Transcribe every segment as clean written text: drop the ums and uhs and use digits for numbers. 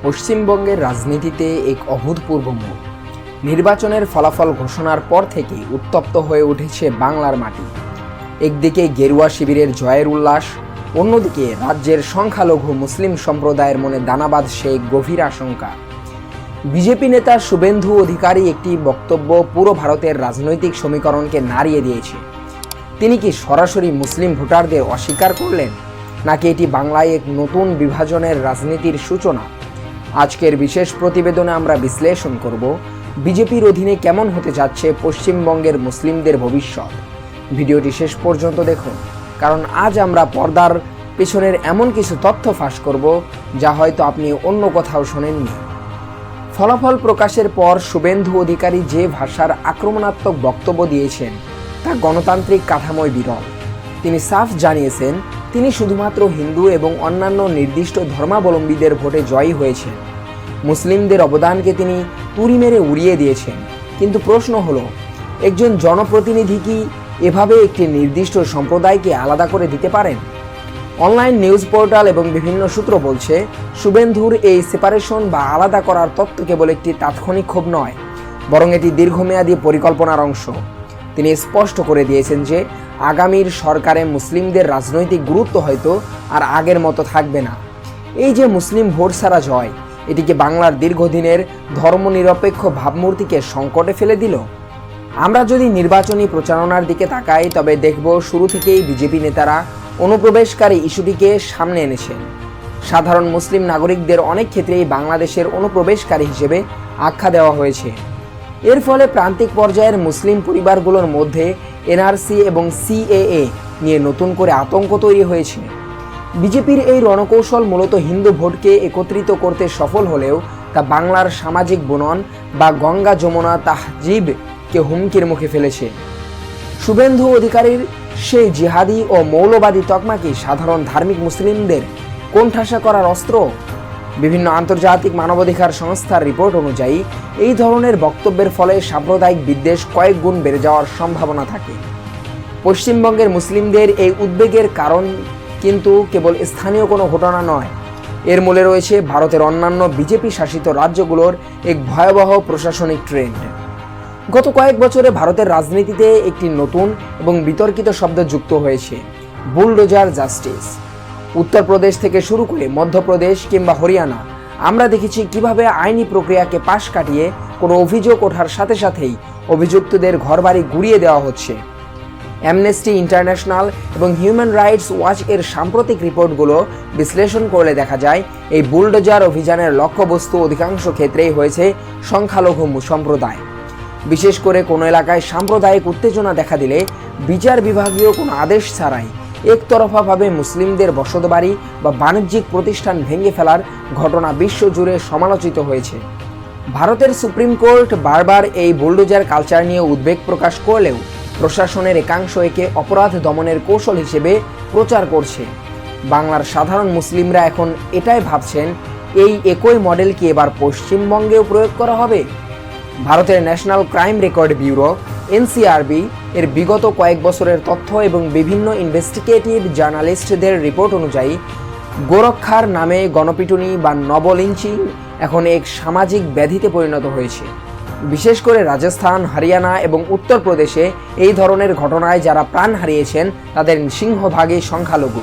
পশ্চিমবঙ্গের রাজনীতিতে এক অভূতপূর্ব মোড়। নির্বাচনের ফলাফল ঘোষণার পর থেকেই উত্তপ্ত হয়ে উঠেছে বাংলার মাটি। একদিকে গেরুয়া শিবিরের জয়ের উল্লাস, অন্যদিকে রাজ্যের সংখ্যালঘু মুসলিম সম্প্রদায়ের মনে দানা বাঁধছে গভীর আশঙ্কা। বিজেপি নেতা শুভেন্দু অধিকারী একটি বক্তব্য পুরো ভারতের রাজনৈতিক সমীকরণকে নাড়িয়ে দিয়েছে। তিনি কি সরাসরি মুসলিম ভোটারদের অস্বীকার করলেন, নাকি এটি বাংলায় এক নতুন বিভাজনের রাজনীতির সূচনা? আজকের বিশেষ প্রতিবেদনে আমরা বিশ্লেষণ করব বিজেপির অধীনে কেমন হতে যাচ্ছে পশ্চিমবঙ্গের মুসলিমদের ভবিষ্যৎ। ভিডিওটি শেষ পর্যন্ত দেখুন, কারণ আজ আমরা পর্দার পেছনের এমন কিছু তথ্য ফাঁস করব যা হয়তো আপনি অন্য কোথাও শোনেননি। ফলাফল প্রকাশের পর শুভেন্দু অধিকারী যে ভাষার আক্রমণাত্মক বক্তব্য দিয়েছেন তা গণতান্ত্রিক কাঠামোয় বিরল। তিনি সাফ জানিয়েছেন তিনি শুধুমাত্র হিন্দু এবং অন্যান্য নির্দিষ্ট ধর্মাবলম্বীদের ভোটে জয়ী হয়েছেন। মুসলিমদের অবদানকে তিনি তুড়ি মেরে উড়িয়ে দিয়েছেন। কিন্তু প্রশ্ন হলো, একজন জনপ্রতিনিধি কি এভাবে একটি নির্দিষ্ট সম্প্রদায়কে আলাদা করে দিতে পারেন? অনলাইন নিউজ পোর্টাল এবং বিভিন্ন সূত্র বলছে, শুভেন্দুর এই সেপারেশন বা আলাদা করার তত্ত্ব কেবল একটি তাৎক্ষণিক ক্ষোভ নয়, বরং এটি দীর্ঘমেয়াদী পরিকল্পনার অংশ। তিনি স্পষ্ট করে দিয়েছেন যে আগামীর সরকারে মুসলিমদের রাজনৈতিক গুরুত্ব হয়তো আর আগের মতো থাকবে না। এই যে মুসলিম ভোট ছাড়া জয়, এটিকে বাংলার দীর্ঘদিনের ধর্মনিরপেক্ষ ভাবমূর্তিকে সংকটে ফেলে দিল। আমরা যদি নির্বাচনী প্রচারণার দিকে তাকাই, তবে দেখব শুরু থেকেই বিজেপি নেতারা অনুপ্রবেশকারী ইস্যুটিকে সামনে এনেছেন। সাধারণ মুসলিম নাগরিকদের অনেক ক্ষেত্রেই বাংলাদেশের অনুপ্রবেশকারী হিসেবে আখ্যা দেওয়া হয়েছে। এর ফলে প্রান্তিক পর্যায়ের মুসলিম পরিবারগুলোর মধ্যে এনআরসি এবং সিএএ নিয়ে নতুন করে আতঙ্ক তৈরি হয়েছে। বিজেপির এই রণকৌশল মূলত হিন্দু ভোটকে একত্রিত করতে সফল হলেও তা বাংলার সামাজিক বুনন বা গঙ্গা যমুনা তাহজিবকে হুমকির মুখে ফেলেছে। শুভেন্দু অধিকারীর সেই জিহাদি ও মৌলবাদী তকমা কি সাধারণ ধার্মিক মুসলিমদের কোণঠাসা করার অস্ত্র? বিভিন্ন আন্তর্জাতিক মানবাধিকার সংস্থার রিপোর্ট অনুযায়ী এই ধরনের বক্তব্যের ফলে সাম্প্রদায়িক বিদ্বেষ কয়েক গুণ বেড়ে যাওয়ার সম্ভাবনা থাকে। পশ্চিমবঙ্গের মুসলিমদের এই উদ্বেগের কারণ কিন্তু কেবল স্থানীয় কোনো ঘটনা নয়, এর মূলে রয়েছে ভারতের অন্যান্য বিজেপি শাসিত রাজ্যগুলোর এক ভয়াবহ প্রশাসনিক ট্রেন্ড। গত কয়েক বছরে ভারতের রাজনীতিতে একটি নতুন এবং বিতর্কিত শব্দ যুক্ত হয়েছে, বুলডোজার জাস্টিস। উত্তরপ্রদেশ থেকে শুরু করে মধ্যপ্রদেশ কিংবা হরিয়ানা, আমরা দেখেছি কিভাবে আইনি প্রক্রিয়াকে পাশ কাটিয়ে কোনো অভিযোগ ওঠার সাথে সাথেই অভিযুক্তদের ঘরবাড়ি গুড়িয়ে দেওয়া হচ্ছে। অ্যামনেস্টি ইন্টারন্যাশনাল এবং হিউম্যান রাইটস ওয়াচ এর সাম্প্রতিক রিপোর্টগুলো বিশ্লেষণ করলে দেখা যায় এই বুলডোজার অভিযানের লক্ষ্যবস্তু অধিকাংশ ক্ষেত্রেই হয়েছে সংখ্যালঘু সম্প্রদায়। বিশেষ করে কোনো এলাকায় সাম্প্রদায়িক উত্তেজনা দেখা দিলে বিচার বিভাগীয় কোনো আদেশ ছাড়াই একতরফাভাবে মুসলিমদের বসতবাড়ি বা বাণিজ্যিক প্রতিষ্ঠান ভেঙে ফেলার ঘটনা বিশ্বজুড়ে সমালোচিত হয়েছে। ভারতের সুপ্রিম কোর্ট বারবার এই বুলডোজার কালচার নিয়ে উদ্বেগ প্রকাশ করলেও প্রশাসনের একাংশ একে অপরাধ দমনের কৌশল হিসেবে প্রচার করছে। বাংলার সাধারণ মুসলিমরা এখন এটাই ভাবছেন, এই একই মডেল কি এবার পশ্চিমবঙ্গেও প্রয়োগ করা হবে? ভারতের national crime record bureau NCRB এর বিগত কয়েক বছরের তথ্য এবং বিভিন্ন ইনভেস্টিগেটিভ জার্নালিস্টদের রিপোর্ট অনুযায়ী গোরক্ষার নামে গণপিটুনি বা নবলিঞ্চিং এখন এক সামাজিক ব্যাধিতে পরিণত হয়েছে। বিশেষ করে রাজস্থান, হরিয়ানা এবং উত্তরপ্রদেশে এই ধরনের ঘটনায় যারা প্রাণ হারিয়েছেন তাদের সিংহভাগই সংখ্যালঘু।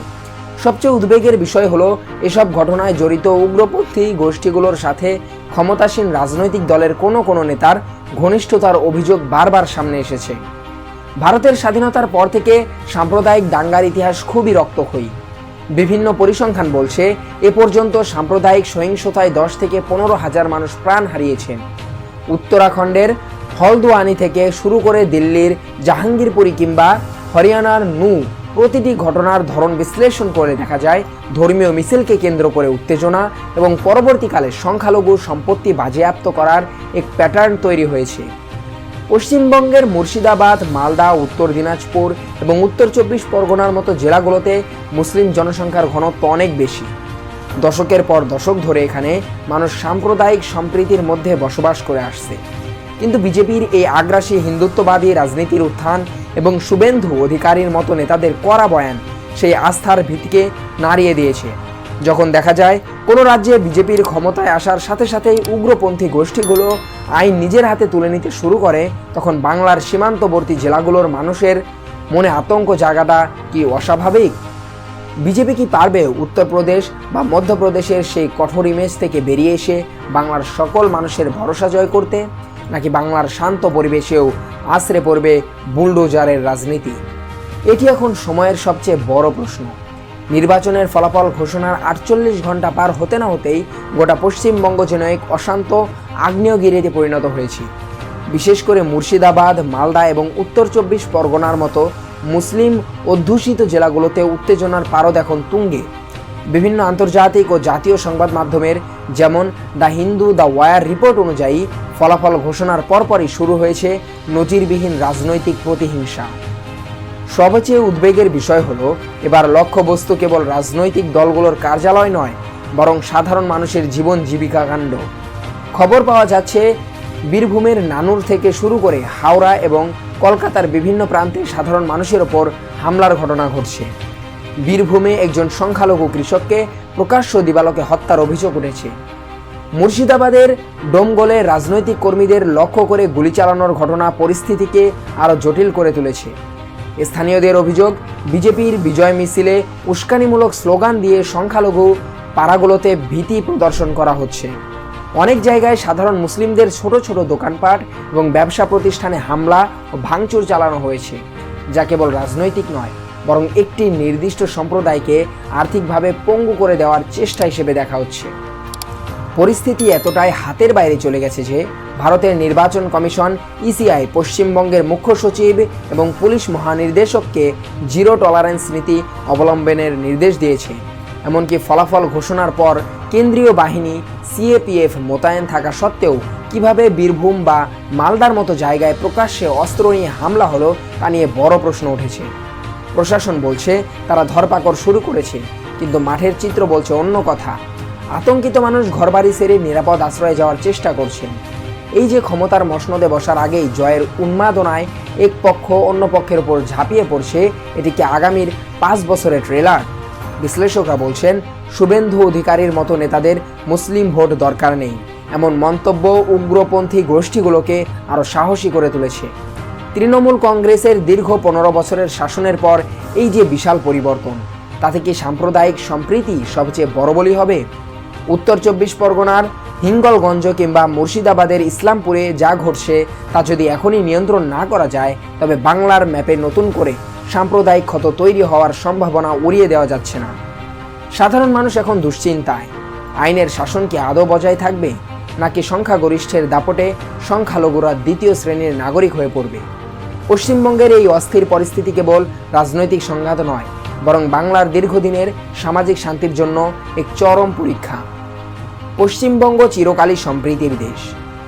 সবচেয়ে উদ্বেগের বিষয় হলো, এসব ঘটনায় জড়িত উগ্রপন্থী গোষ্ঠীগুলোর সাথে ক্ষমতাসীন রাজনৈতিক দলের কোনো নেতার ঘনিষ্ঠতার অভিযোগ বারবার সামনে এসেছে। ভারতের স্বাধীনতার পর থেকে সাম্প্রদায়িক দাঙ্গার ইতিহাস খুবই রক্তক্ষয়ী। বিভিন্ন পরিসংখ্যান বলছে এ পর্যন্ত সাম্প্রদায়িক সহিংসতায় 10 থেকে 15,000 মানুষ প্রাণ হারিয়েছেন। উত্তরাখণ্ডের হলদোয়ানি থেকে শুরু করে দিল্লির জাহাঙ্গীরপুরি কিংবা হরিয়ানার নু, প্রতিটি ঘটনার ধরন বিশ্লেষণ করে দেখা যায় ধর্মীয় মিছিলকে কেন্দ্র করে উত্তেজনা এবং পরবর্তীকালে সংখ্যালঘু সম্পত্তি বাজেয়াপ্ত করার এক প্যাটার্ন তৈরি হয়েছে। পশ্চিমবঙ্গের মুর্শিদাবাদ, মালদা, উত্তর দিনাজপুর এবং উত্তর 24 পরগনার মতো জেলাগুলোতে মুসলিম জনসংখ্যার ঘনত্ব অনেক বেশি। দশকের পর দশক ধরে এখানে মানুষ সাম্প্রদায়িক সম্প্রীতির মধ্যে বসবাস করে আসছে। কিন্তু বিজেপির এই আগ্রাসী হিন্দুত্ববাদী রাজনীতির উত্থান এবং শুভেন্দু অধিকারীর মতো নেতাদের কড়া বয়ান সেই আস্থার ভিত্তিকে নাড়িয়ে দিয়েছে। যখন দেখা যায় কোনো রাজ্যে বিজেপির ক্ষমতায় আসার সাথে সাথেই উগ্রপন্থী গোষ্ঠীগুলো আইন নিজের হাতে তুলে নিতে শুরু করে, তখন বাংলার সীমান্তবর্তী জেলাগুলোর মানুষের মনে আতঙ্ক জাগাটা কি অস্বাভাবিক? বিজেপি কি পারবে উত্তরপ্রদেশ বা মধ্যপ্রদেশের সেই কঠোর ইমেজ থেকে বেরিয়ে এসে বাংলার সকল মানুষের ভরসা জয় করতে, নাকি বাংলার শান্ত পরিবেশেও আছড়ে পড়বে বুলডোজারের রাজনীতি? এটি এখন সময়ের সবচেয়ে বড় প্রশ্ন। নির্বাচনের ফলাফল ঘোষণার 48 ঘন্টা পার হতে না হতেই গোটা পশ্চিমবঙ্গ যেন এক অশান্ত আগ্নেয়গিরিতে পরিণত হয়েছে। বিশেষ করে মুর্শিদাবাদ, মালদা এবং উত্তর 24 পরগনার মতো মুসলিম অধ্যুষিত জেলাগুলোতে উত্তেজনার পারদ এখন তুঙ্গে। বিভিন্ন আন্তর্জাতিক ও জাতীয় সংবাদ মাধ্যমের যেমন the Hindu, the Wire report অনুযায়ী ফলাফল ঘোষণার পরপরই শুরু হয়েছে নজিরবিহীন রাজনৈতিক প্রতিহিংসা। সবচেয়ে উদ্বেগের বিষয় হলো এবার লক্ষ্যবস্তু কেবল রাজনৈতিক দলগুলোর কার্যালয় নয়, বরং সাধারণ মানুষের জীবন জীবিকা কাণ্ড। খবর পাওয়া যাচ্ছে বীরভূমের নানুর থেকে শুরু করে হাওড়া এবং কলকাতার বিভিন্ন প্রান্তে সাধারণ মানুষের ওপর হামলার ঘটনা ঘটছে। বীরভূমে একজন সংখ্যালঘু কৃষককে প্রকাশ্য দিবালোকে হত্যার অভিযোগ উঠেছে। মুর্শিদাবাদের ডোমগলে রাজনৈতিক কর্মীদের লক্ষ্য করে গুলি চালানোর ঘটনা পরিস্থিতিকে আরও জটিল করে তুলেছে। স্থানীয়দের অভিযোগ, বিজেপির বিজয় মিছিলে উস্কানিমূলক স্লোগান দিয়ে সংখ্যালঘু পাড়াগুলোতে ভীতি প্রদর্শন করা হচ্ছে। অনেক জায়গায় সাধারণ মুসলিমদের ছোট ছোট দোকানপাট এবং ব্যবসা প্রতিষ্ঠানে হামলা ও ভাঙচুর চালানো হয়েছে, যা কেবল রাজনৈতিক নয়, বরং একটি নির্দিষ্ট সম্প্রদায়কে আর্থিকভাবে পঙ্গু করে দেওয়ার চেষ্টা হিসেবে দেখা হচ্ছে। পরিস্থিতি এতটাই হাতের বাইরে চলে গেছে যে ভারতের নির্বাচন কমিশন ইসিআই পশ্চিমবঙ্গের মুখ্য সচিব এবং পুলিশ মহানির্দেশককে জিরো টলারেন্স নীতি অবলম্বনের নির্দেশ দিয়েছে। এমনকি ফলাফল ঘোষণার পর কেন্দ্রীয় বাহিনী সিএপিএফ মোতায়েন থাকা সত্ত্বেও কিভাবে বীরভূম বা মালদার মতো জায়গায় প্রকাশ্যে অস্ত্র নিয়ে হামলা হলো তা নিয়ে বড় প্রশ্ন উঠেছে। প্রশাসন বলছে তারা ধরপাকড় শুরু করেছে, কিন্তু মাঠের চিত্র বলছে অন্য কথা। আতঙ্কিত মানুষ ঘরবাড়ি ছেড়ে নিরাপদ আশ্রয়ে যাওয়ার চেষ্টা করছেন। এই যে ক্ষমতার মসনদে বসার আগেই জয়ের উন্মাদনায় এক পক্ষ অন্য পক্ষের উপর ঝাঁপিয়ে পড়ছে, এটিকে আগামীর 5 বছরের ট্রেলার। বিশ্লেষকরা বলছেন শুভেন্দু অধিকারীর মতো নেতাদের মুসলিম ভোট দরকার নেই, এমন মন্তব্য উগ্রপন্থী গোষ্ঠীগুলোকে আরও সাহসী করে তুলেছে। তৃণমূল কংগ্রেসের দীর্ঘ 15 বছরের শাসনের পর এই যে বিশাল পরিবর্তন, তাতে কি সাম্প্রদায়িক সম্প্রীতি সবচেয়ে বড় বলি হবে? উত্তর 24 পরগনার হিঙ্গলগঞ্জ কিংবা মুর্শিদাবাদের ইসলামপুরে যা ঘটছে তা যদি এখনই নিয়ন্ত্রণ না করা যায়, তবে বাংলার ম্যাপে নতুন করে সাম্প্রদায়িক ক্ষত তৈরি হওয়ার সম্ভাবনা উড়িয়ে দেওয়া যাচ্ছে না। সাধারণ মানুষ এখন দুশ্চিন্তায়। আইনের শাসন কি আদৌ বজায় থাকবে, নাকি সংখ্যাগরিষ্ঠের দাপটে সংখ্যালঘুরা দ্বিতীয় শ্রেণীর নাগরিক হয়ে পড়বে? পশ্চিমবঙ্গের এই অস্থির পরিস্থিতি কেবল রাজনৈতিক সংঘাত নয়, বরং বাংলার দীর্ঘদিনের সামাজিক শান্তির জন্য এক চরম পরীক্ষা। পশ্চিমবঙ্গ চিরকালই সম্প্রীতির দেশ।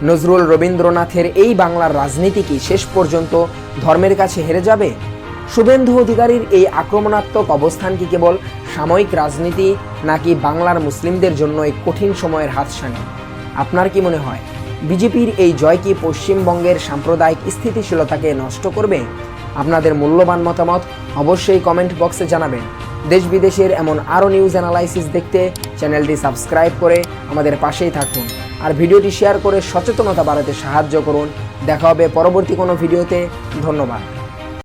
নজরুল রবীন্দ্রনাথের এই বাংলার রাজনীতি কি শেষ পর্যন্ত ধর্মের কাছে হেরে যাবে? শুভেন্দু অধিকারীর এই আক্রমণাত্মক অবস্থান কি কেবল সাময়িক রাজনীতি, নাকি বাংলার মুসলিমদের জন্য এক কঠিন সময়ের হাতছানি? আপনার কি মনে হয় বিজেপির এই জয় কি পশ্চিমবঙ্গের সাম্প্রদায়িক স্থিতিশীলতাকে নষ্ট করবে? আপনাদের মূল্যবান মতামত অবশ্যই কমেন্ট বক্সে জানাবেন। দেশ বিদেশের এমন আরও নিউজ অ্যানালাইসিস দেখতে চ্যানেলটি সাবস্ক্রাইব করে আমাদের পাশেই থাকুন, আর ভিডিওটি শেয়ার করে সচেতনতা বাড়াতে সাহায্য করুন। দেখা হবে পরবর্তী কোনো ভিডিওতে। ধন্যবাদ।